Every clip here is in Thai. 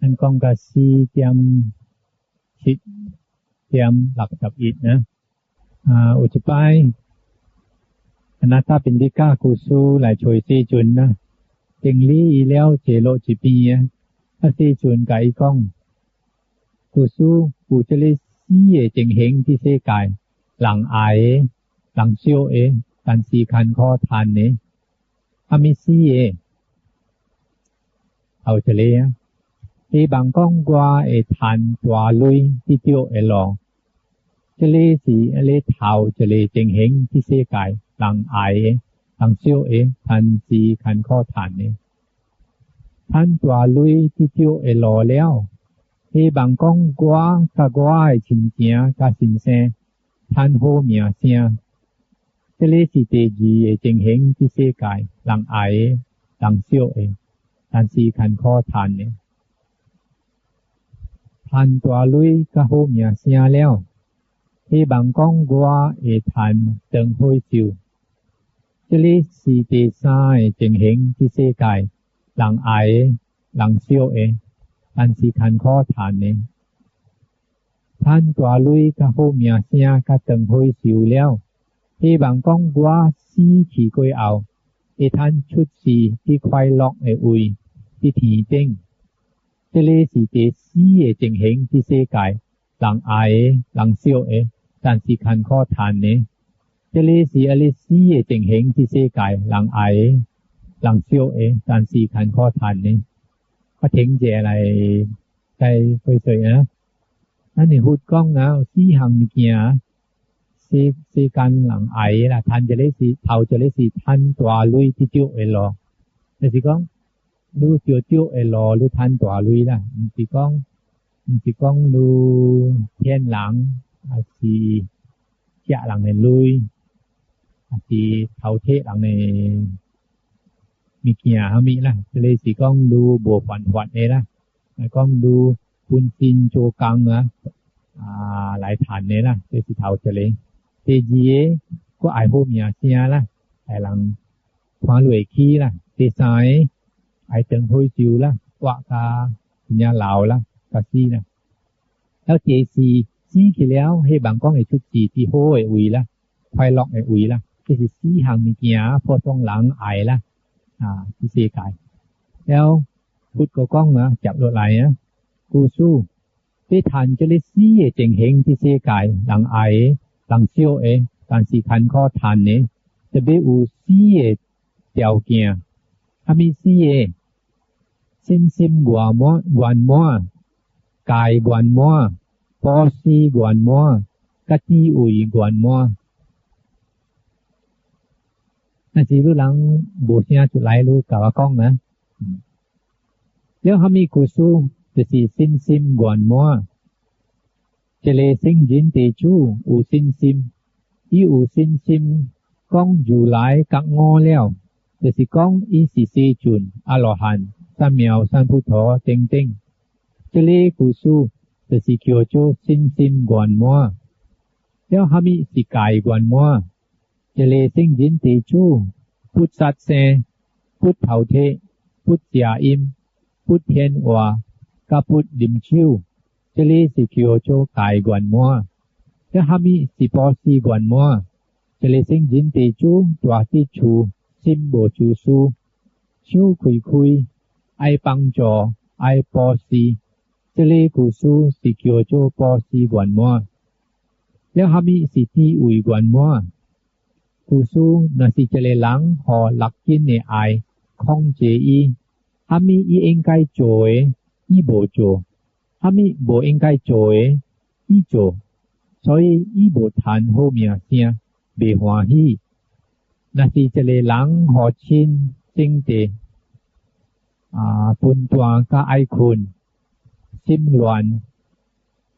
อันกองกะซีเตรียมชิดเตรียมหลักจับอิฐนะอุจปายอนาตาปินดิกากูซูหลายช่วยซีจุนนะเต็งลี่อีแล้วเจโลจิปีถ้าซีจุนกับอีกองกูซูกูจะเลยซีเจงเฮงที่เซกายหลังอายหลังเซียวกันสีคันข้อทานนี้อามิซีเอาจะเลยที่บางกองกว่าทานตัวลุยที่เที่ยวลองจะเลยสีเลยเท้าจะเลยเจงเฮงที่เซกายหลังอายหลังเซียวทันสีคันข้อทานนี้ท่านตัวลุยที่เที่ยวรอแล้วที่บางกองกว่ากะกว่าชินเจียกะสินแซท่านโฮเมียเสียจะเลยสิเตจีเจงเฮงที่เซกายหลังอายหลังเซียวทันสีคันข้อทานนี้ท่านตัวลุยกะโฮเมียเสียแล้วที่บางกองกว่าท่านเติงโฮยซิวจะเลยสิเตซายเจงเฮงที่เซกายหลังอายหลังเซียวทันสีคันข้อทานนี้ท่านตัวลุยกะโฮเมียเสียกะเติงโฮยซิวแล้วที่บางกองกว่าซีขี่กวยเอาท่านชุดสีที่ควายล็อกอุยที่ถีเต้งจะเลยสีเตซีเจงเฮงที่เซกายหลังอายหลังเซียวทันสีคันข้อทานนี้จะเลยสีอเลซีเจงเฮงที่เซกายหลังอายหลังเซียวทันสีคันข้อทานนี้ก็ถึงเจอะไรใจเฉยๆนะนั่นนี่ฮูดกล้องนะสีหังมีเกียสีกันหลังไอล่ะท่านจะเลยสีเฒ่าจะเลยสีท่านตัวลุยที่จิ้วรอแต่สิก้องดูจิ้วรอหรือท่านตัวลุยล่ะสิก้องดูเทียนหลังสิเจ้าหลังในลุยสิเฒ่าเทหลังในมีเกียเฮามีล่ะจะเลยสิก้องดูบัวฝันล่ะก้องดูปุนซินโจกังนะหลายฐานนี่ล่ะจะสิเฒ่าจะเลยเตจีก็อายโฮเมียเสียล่ะไอ้หลังควาหลวยขี้ล่ะเตสายไอ้เติงโฮยซิวล่ะวะกาญาลาวล่ะกะซีน่ะแล้วเจซีขี้แล้วให้บางกองไอ้ชุดสีที่โฮอุยล่ะควายล็อกอุยล่ะที่สิซีหังมีเกียพอต้องหลังไอ้ล่ะที่เซกายแล้วพุทธก็ก้องนะจับรถไหลนะกูสู้ไปทันจะเลยซีเจงเฮงที่เซกายหลังไอหลังเซียวการสีคันข้อทานนี้จะเบอูซีเตียวเกียถ้ามีซีซิมบัวมัวบวนมัวกายบวนมัวปอซีบวนมัวกะจีอุยบวนมัวน่าสิรู้หลังบูชาจุไหลรู้กะว่ากล้องนะแล้วถ้ามีกุซูจะสิซิมบวนมัวจะเลซิงยินเตจูอูซิมอีอูซิมก้องอยู่หลายกักงอแล้วจะสิก้องอีสิเซจุนอรหันต์สัมเมียวสันพุทโธเต็งจะเลกุสูจะสิเกียวโจซิมกวนมัวแล้วหามีสิกายกวนมัวจะเลซิงยินเตจูพุทธัสเซพุทเฒ่าเทพุทเสียอิมพุทเทียนวากะพุทดิมชิวจะเลสิเกียวโจกายกวนมัวจะหามีสิปอซีกวนมัวจะเลซิงยินเตจูตัวที่ชูซิมโบจูซูชูคุยไอปังจอไอปอซีจะเลกุซูสิเกียวโจปอซีกวนมัวแล้วหามีสิตีอุยกวนมัวกุซูนาสิจะเลหลังหอหลักกินในไอคองเจอีหามีอีเองไกโจอีโบโจหามีโบเองไกโจอีโจ所以อีโบทานโฮเมียเสียเบหวาฮีนาสิจะเลหลังหอชินซิงเตปุนตัวกะไอคุณซิมลวน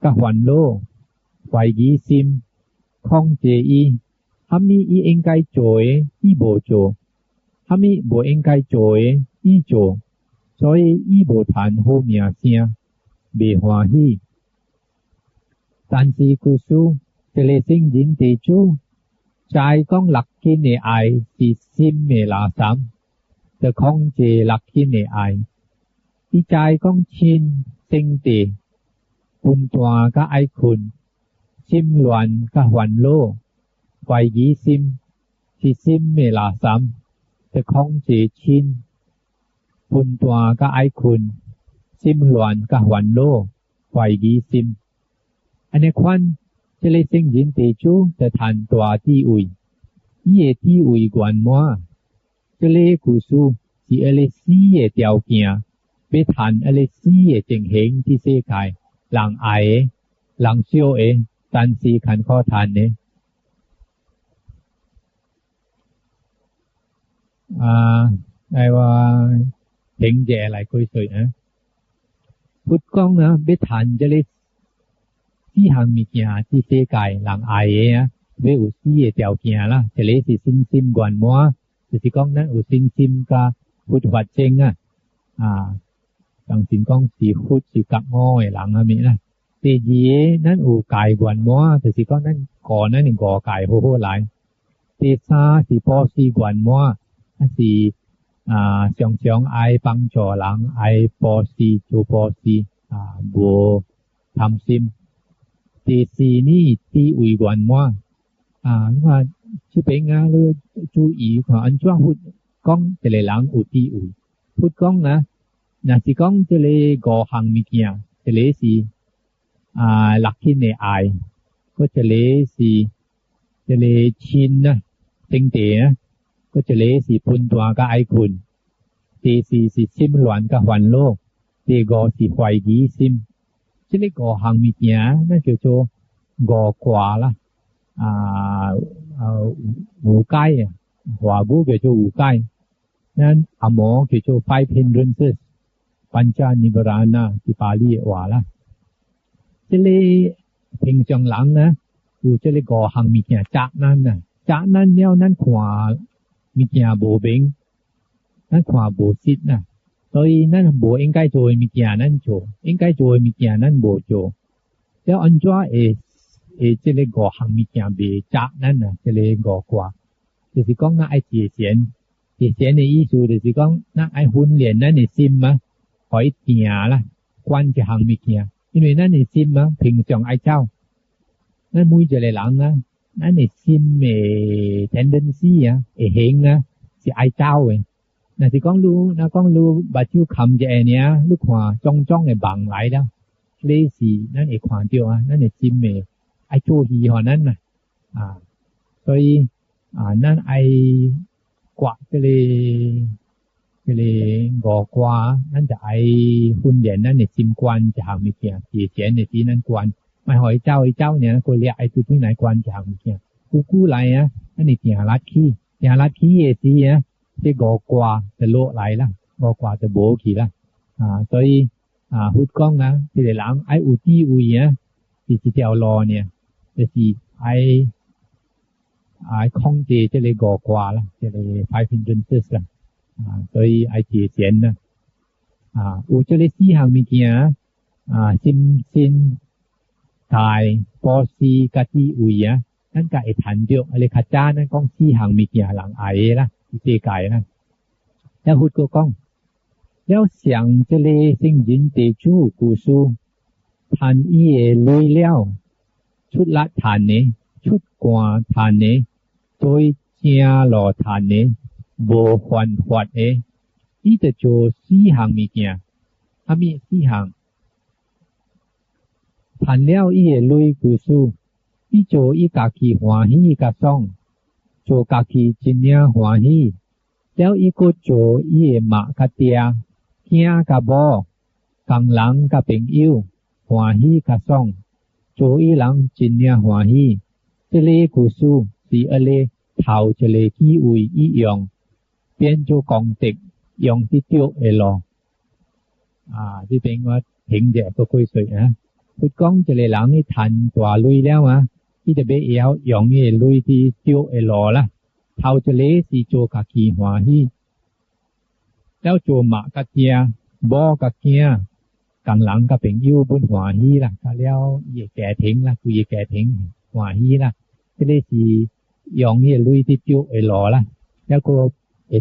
กะหวันโลไฟยีซิมคองเจอีหามีอีเองไกโจอีโบโจหามีโบเองไกโจอีโจ所以อีโบทานโฮเมียเสียเบหวาฮีตันสีกุสูจะเลซิงยินเตจูใจก้องหลักกินในไอสิซิมเมลาสามจะคองเจหลักกินในไอ ที่ใจของชินสิ่งตีปุนตัวก็ไอคุณซิมหลวนก็หวันโลไฟยีซิมที่ซิมเมลาซ้ำแต่ของเจชินปุนตัวก็ไอคุณซิมหลวนก็หวันโลไฟยีซิมอันนี้ควันจะเลยสิ่งยินตีจูจะทันตัวที่อุยยี่ที่อุยกวนมัวจะเลยกุสูที่อะไรสีเดียวเกียไปทันอะไรสีเจ๋งเหงที่เสกายหลังไอหลังเชียวตันสีขันข้อทานเนี่ยไอ้ว่าเพ่งแย่อะไรคุยสวยนะพุทธกองนะไปทันจะเลยที่หางมีเกียที่เสกายหลังไอเวอุสีเดียวเกียละจะเลยสิซิมกวนมัวสิกองนั้นอุซิมก็พุทธวัดเจงจังสินกองสีพุทธสิกักง้อยหลังมีนะเตยีนั้นอูกายกวนมัวแต่สิกองนั้นก่อนั้นก่อกายโหหลายเตซาสิปอสีกวนมัวสิเสียงไอปังจ่อหลังไอปอสีจูปอสีบัวทำซิมเตสีนี่ตีอุยกวนมัวว่าชื่อเป็นงาเลยจูอีของอันจ้วงพุทธกองจะเลยหลังอุตีอุยพุทธกองนะสิกองจะเลยก่อหังมีเกียจะเลยสิหลักที่ในไอก็จะเลยสิจะเลยชินนะเต็งเตนะก็จะเลยสิพุนตัวก็ไอคุณเตสิซิมหลวนก็หวันโลกเตก่อสิไฟดีซิมจะเลยก่อหังมีเกียนั่นคือโจก่อกว่าละหูใกล้หัวบูคือโจหูใกล้นั้นอโมคือโจ5 hindrancesปัญจนิวรณะที่ปาลีว่าละจะเลยเพ่งจังหลังนะกูจะเลยก่อหังมีเกียจากนั้นแล้วนั้นขวามีเกียโบเบงนั้นขวาโบซิดนะโดยนั้นโบเองใกล้โจมีเกียนั้นโจเองใกล้โจมีเกียนั้นโบโจแล้วอันจ้าจะเลยก่อหังมีเกียเบจากนั้นนะจะเลยก่อกว่าจะสิก้องนะไอเจียเสียนในอีสูจะสิก้องนะไอหุ่นเหรียญนั้นในซิมมะขออีเกียละกวนจะหังมีเกีย因为咱的心嘛平常爱走咱每一个人咱的心的 tendency 会行是爱走的那是讲如把手cầm着呢你看种的梦来了这是咱会看到咱的心的爱做戏和咱所以咱爱刮这里งอกว่านั่นจะไอหุ่นเหรียญนั่นเนี่ยซิมกวนจะหางมีเกียเสียในที่นั้นกวนไม่หอยเจ้าเนี่ยก็เรียกไอตัวที่ไหนกวนจะหางมีเกียกู้ไหลนั่นนี่เกียรัดขี้สิที่งอกว่าจะโลไหลละงอกว่าจะโบขี้ละ所以หุดกล้องนะที่ได้หลังไออุตี้อุยที่สิเดียวรอเนี่ยจะสิไอของเจจะเลยงอกว่าละจะเลย5 hindrancesละ所以爱节俭呢有这里4项物件心态波斯甲智慧咱ก็会谈到อะไรข้าจ้านั้น讲4项物件หลังไอละที่เจไก่นะแล้วพูดก็讲แล้ว想这里圣人地主故事ทานอีลุยแล้วชุดละทานนี้ชุดกว่าทานนี้โดยเจียรอทานนี้โบควันหวัดนี่จะโจ4 หางมีเกียมี4 หางผ่านแล้วอีลุยกุสูอีโจอีกากีหวาฮีกะซ่องโจกากีจินเนียหวาฮีแล้วอีก็โจอีมะกะเตียเกียกะบอกังหลังกะเป็นอิ้วหวาฮีกะซ่องโจอีหลังจินเนียหวาฮีเจเลกุสูสีอเลเท่าเจเลกีอุยอียองเปลี่ยนโจกองติกยองที่เตียวรอที่เป็นว่าถึงเดี๋ยวก็คุยสวยพุทธกองจะเลยหลังนี่ทันกว่าลุยแล้วที่จะไปยองนี่ลุยที่เตียวรอละเท่าจะเลยสีโจกะกีหัวฮีแล้วโจมะกะเตียบอกะเกียกังหลังก็เป็นยิ้วบนหัวฮีล่ะก็แล้วเย่แก่ถึงละกูเย่แก่ถึงหัวฮีล่ะจะเลยสียองนี่ลุยที่เตียวรอละแล้วก็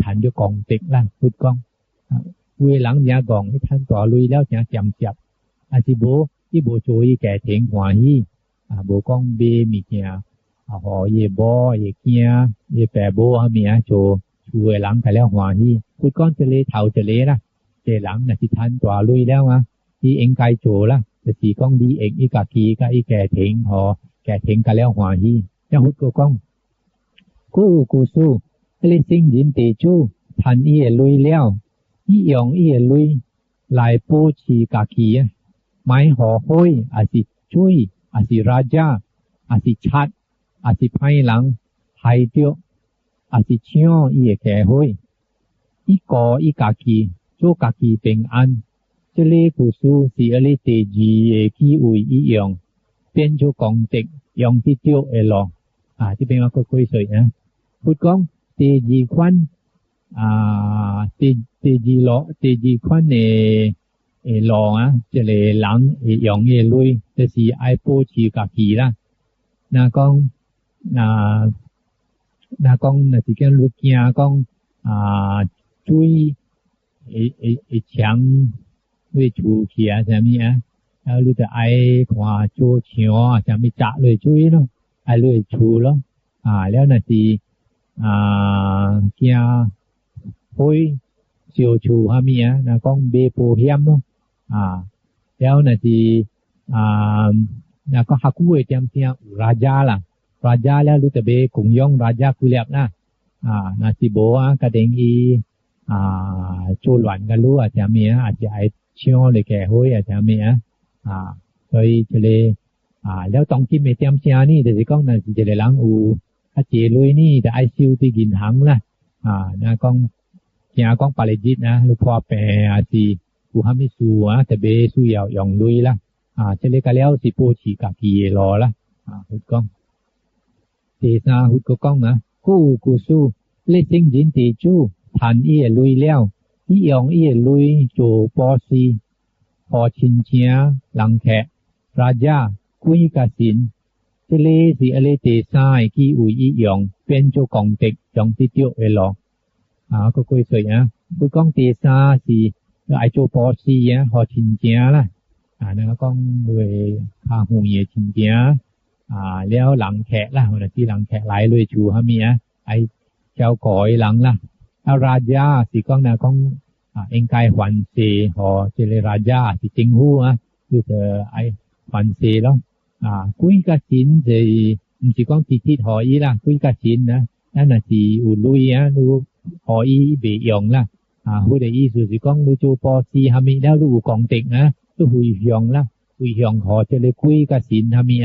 ทันอยู่กองติกล่ะพุทธกอง วยหลังยากองท่านต่อลุยแล้วจะจำจับอาสิโบอีโบโจอีแก่เถงหัวฮีโบกองเบมีเกียหอเยบอเยเกียเยแปโบเมียโจช่วยหลังกันแล้วหัวฮีพูดก้อนจะเลเท่าจะเลล่ะเจหลังน่ะสิท่านต่อลุยแล้วที่เองไกโจล่ะแต่สีก้องดีเองอีกากีก็อีแก่เถงหอแก่เถงกันแล้วหัวฮีจะหุดก็ก้องกูสู้เลซิงยินเตจูท่านอีลุยแล้วอียองอีลุยหลายปูชีกากีไม้หอห้อยอาสิช่วยอาสิราชาอาสิชัดอาสิไพหลังไพเตียวอาสิเชียวอีแก่ห้อยอีกออีกากีโจกากีเป็นอันเจเลกุสูสิอเลเตจีเอกีอุยอียองเป็นโจกองเต็กยองที่เตียวเอลองที่เป็นว่าก็คุยสวยนะพูดกองเตจีควันเตจีล้อเตจีควันลองจะเลยหลังยองเอลุยจะสีไอโปชีกากีล่ะนากองน่ะสิกันลูกเกียกองช่วย强ด้วยชูเขียใช่มั้ยแล้วรู้แต่ไอขวาโจเฉียวจะไม่จะเลยช่วยเนาะไอเลยชูแล้วแล้วน่ะสิเกียห้อยเฉียวชูฮะมีนะกองเบโปเฮียมเนาะแล้วน่ะสินะก็ฮักกุ้ยเตรียมเสียราชาล่ะราชาแล้วรู้แต่เบกุงยองราชากุเลียบนะน่ะสิโบกะเดงอีโจหลวนกันรู้อาจจะมีอาจจะไอเชียวเลยแก่ห้อยอาจจะมีโดยจะเลยแล้วต้องที่ไม่เตรียมเสียนี่แต่สิก้องน่ะสิจะเลยหลังถ้าเจลุยนี่แต่ไอซิวที่กินหังล่ะนะก้องเกียก้องปาเลจิตนะลูกพ่อแปรสิกูหามิสูแต่เบสู้ยาวยองลุยล่ะจะเลยก็แล้วสิโปชีกากีรอล่ะหุดก้องเตซาหุดก็ก้องนะกูสู้เลซิงจินติจูท่านอีลุยแล้วอียองอีลุยโจปอซีพอชินเชียหลังแขราชาคุยกสินเจเลสิอเลเตซายกีอุยอียองเป็นโจกองเต็กจองติเตียวเอลองก็คุยสวยนะคุยกองเตซาสิไอโจปอซีพอชินเชียล่ะนะก้องด้วยคาหูเยชินเชียแล้วหลังแขล่ะวันที่หลังแขหลายเลยชูฮะมีไอเจ้าก่อยหลังล่ะราชาสิก้องนะก้องเองไกหวันเซหอเจเลราชาสิจิงฮู้คือไอหวันเซแล้วคุยกะสินสิมันสิก้องติหออีล่ะคุยกะสินนะนั่นน่ะสิอุลุยดูหออีเบยองล่ะฮู้ได้อีสิก้องดูโจปอซีฮามิแล้วดูกองเต็กนะดูหุยยองล่ะหุยยองหอเจเลคุยกะสินฮามิ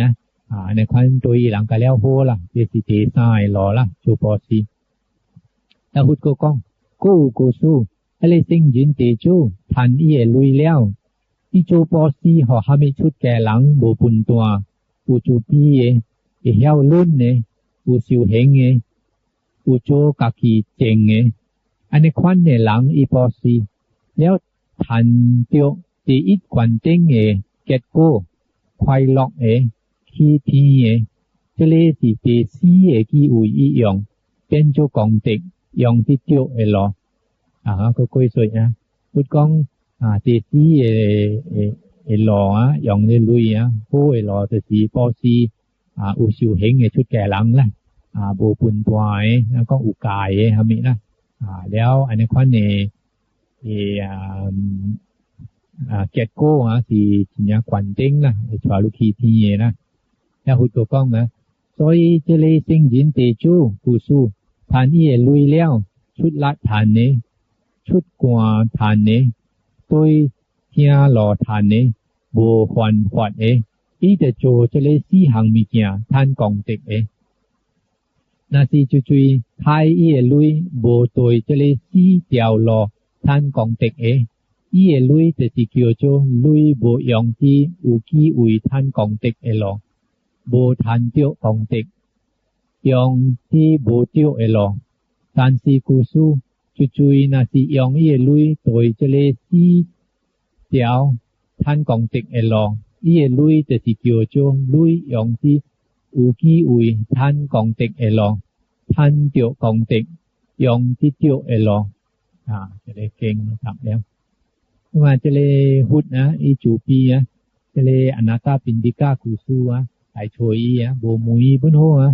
ในคันตัวหลังก็แล้วโหล่ะเจสิเตซายรอล่ะโจปอซีแล้วหุดก็ก้องกูสู้อะไรสิ่งยินเตจูท่านอีลุยแล้วอีโจปอซีหอหามิชุดแก่หลังโบปุนตัวปูจูปีเหี่ยวลุ่นปูสิวเหงปูโจกากีเจงอันในควันในหลังอีปอซีแล้วท่านเตียวตีอิดควันเต็งเกตโกควายล็อกขี้ทีเจเลสิเตซีกีอุยอียองเป็นโจกองเต็กยองที่เตียวลอก็คุยสวยนะพูดกองเตซีลอยองเลยลุยโหลอแต่สีปอซีอุชิวเฮงชุดแก่หลังล่ะโบปุนตัวแล้วก็อุกายฮะมินะแล้วอันนี้ควันเกตโก้สิจิญญาควันเต็งล่ะชวาลุคีทีนะแล้วหุดก็ก้องนะซอยเจเลซิงจินเตจูกูสู้ท่านอีลุยแล้วชุดละฐานชุดกว่าฐานตัวเฮียหล่อฐานโบควันขวัดอีจะโจจะเลซี่หังมีเกียท่านกองเต็กนาซีจุยไทยอีลุยโบตัวจะเลซี่เตียวหล่อท่านกองเต็กอีลุยจะสิเกียวโจลุยโบยองที่อุกีอุยท่านกองเต็กหล่อโบท่านเตียวกองเต็กยองที่โบเตียวหล่อท่านซีกูซูจุยนาซียองอีลุยตัวจะเลซี่เตียวท่านกองเต็กหล่ออีลุยจะสิเกียวโจลุยยองที่อุกีอุยท่านกองเต็กหล่อท่านเตียวกองเต็กยองที่เตียวหล่อจะได้เก่งนะครับแล้ว ว่าจะเลหุดนะอีจูปีอ่ะจะเลอนาตาปินดิกากุซูอ่ะไอโชอีอ่ะโบมุยบุญโฮอ่ะ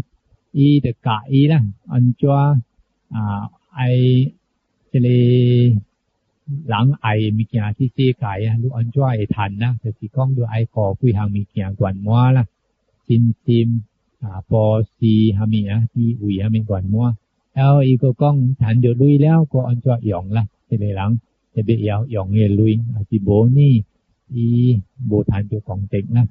อีตะกะอีล่ะอันจัวไอจะเลหลังไอมีเกียที่เสกายอ่ะลูกอันจัวไอทันนะแต่สิก้องดูไอขอคุยหางมีเกียกวนมัวล่ะซิมปอซีหามีอ่ะที่อุยหามีกวนมัวแล้วอีก็ก้องทันเดี๋ยวลุยแล้วก็อันจัวหยองล่ะจะเลหลังจะเบียวยองเงลุยสิโบนี่อีโบทันเจ้าของเต็กนะ